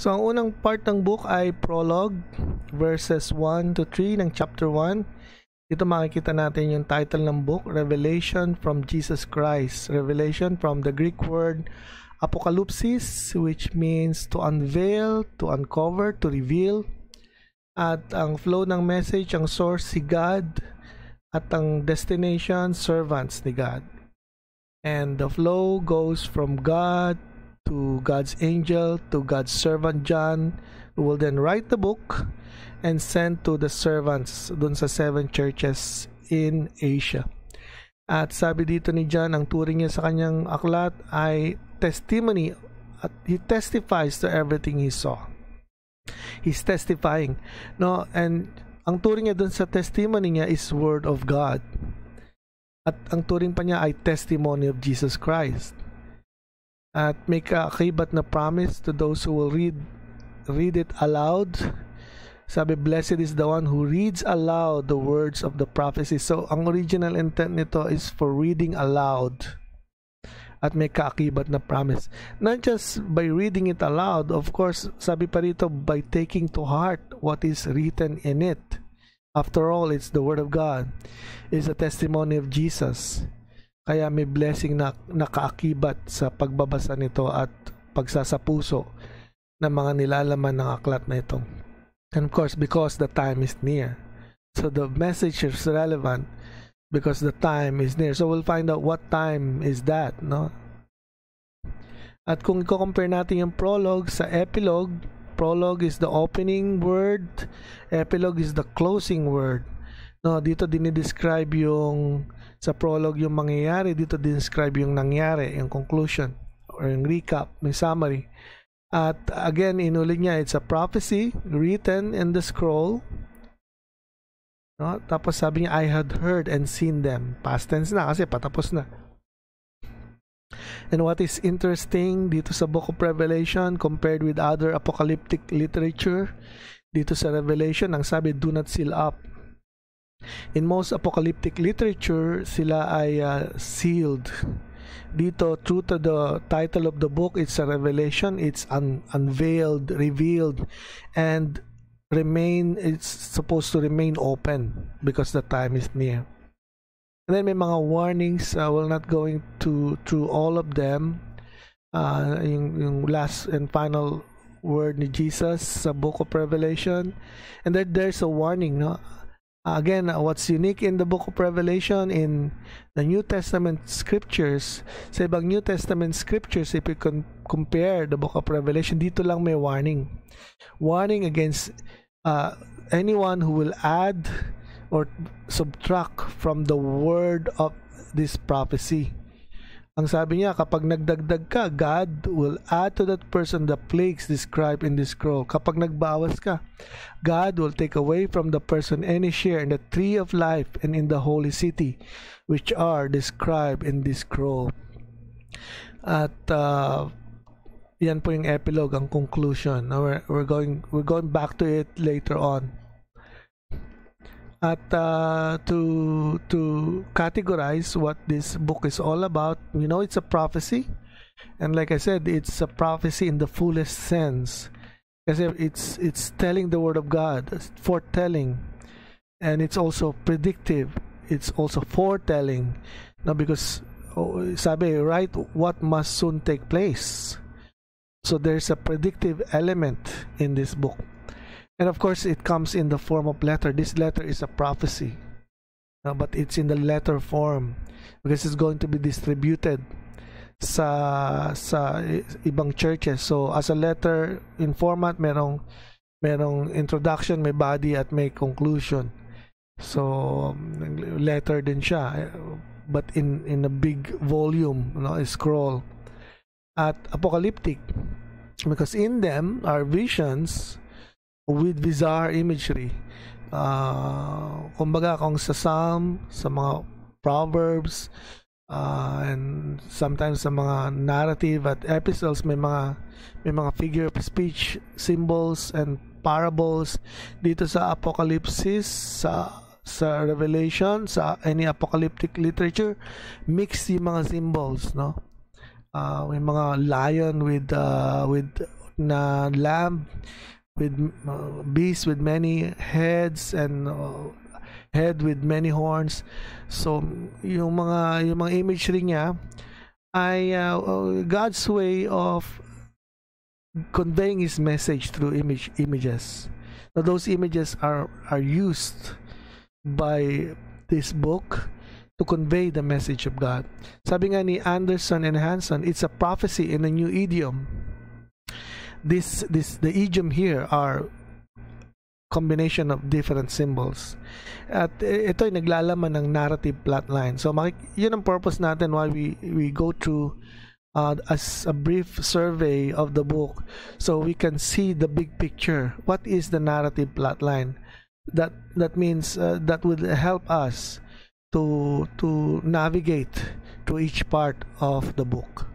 So ang unang part ng book ay Prologue, verses 1 to 3 ng chapter 1. Dito makikita natin yung title ng book, Revelation from Jesus Christ. Revelation from the Greek word Apocalypsis, which means to unveil, to uncover, to reveal. At ang flow ng message, ang source si God, at ang destination, servants ni God. And the flow goes from God to God's angel, to God's servant John, who will then write the book and send to the servants dun sa 7 churches in Asia. At sabi dito ni John, ang turing niya sa kanyang aklat ay testimony, at he testifies to everything he saw. He's testifying, no? And ang turing niya dun sa testimony niya is Word of God. At ang turing pa niya ay testimony of Jesus Christ. At may kaakibat na promise to those who will read it aloud. Sabi, blessed is the one who reads aloud the words of the prophecy. So, ang original intent nito is for reading aloud. At may kaakibat na promise. Not just by reading it aloud, of course, sabi pa rito, by taking to heart what is written in it. After all, it's the Word of God. It's a testimony of Jesus. Kaya may blessing na nakaakibat sa pagbabasa nito at pagsasapuso ng mga nilalaman ng aklat na ito. And of course, because the time is near. So the message is relevant because the time is near. So we'll find out what time is that, no? At kung i-compare natin yung prologue sa epilogue, prologue is the opening word, epilogue is the closing word. No, dito dinidescribe yung sa prologue yung mangyayari, dito dinidescribe yung nangyari, yung conclusion or yung recap, may summary. At again, inulit niya, it's a prophecy written in the scroll. No? Tapos sabi niya, I had heard and seen them. Past tense na kasi patapos na. And what is interesting dito sa Book of Revelation compared with other apocalyptic literature, dito sa Revelation, ang sabi, do not seal up. In most apocalyptic literature, sila ay sealed. Dito, true to the title of the book, it's a revelation. It's unveiled, revealed, and it's supposed to remain open because the time is near. And then may mga warnings. We're not going through all of them. Yung last and final word ni Jesus sa Book of Revelation. And then there's a warning, no? Again, what's unique in the Book of Revelation, in the New Testament scriptures, sa ibang New Testament scriptures, if you compare the Book of Revelation, dito lang may warning. Warning against anyone who will add or subtract from the word of this prophecy. Ang sabi niya, kapag nagdagdag ka, God will add to that person the plagues described in this scroll. Kapag nagbawas ka, God will take away from the person any share in the tree of life and in the holy city, which are described in this scroll. At yan po yung epilogue, ang conclusion. We're going back to it later on. At to categorize what this book is all about, we know it's a prophecy, and like I said, it's a prophecy in the fullest sense, kasi it's telling the Word of God, it's foretelling, and it's also predictive, it's also foretelling. Now, because sabi, right, what must soon take place. So there's a predictive element in this book. And of course, it comes in the form of letter. This letter is a prophecy, but it's in the letter form because it's going to be distributed sa ibang churches. So as a letter in format, merong introduction, may body, at may conclusion. So letter din siya, but in a big volume, a scroll. At apocalyptic, because in them are visions with bizarre imagery. Kumbaga, kung sa Psalm, sa mga Proverbs, and sometimes sa mga narrative at epistles, may mga figure of speech, symbols, and parables. Dito sa Apocalypsis, sa Revelation, sa any apocalyptic literature, mixed yung mga symbols, no? May mga lion with na lamb with beast with many heads and head with many horns. So yung mga imagery niya ay God's way of conveying His message through images. Now those images are used by this book to convey the message of God. Sabi nga ni Anderson and Hanson, it's a prophecy in a new idiom. The idiom here are combination of different symbols. At ito ay naglalaman ng narrative plotline. So yun ang purpose natin why we go through as a brief survey of the book, so we can see the big picture. What is the narrative plotline? That means that would help us to navigate through each part of the book.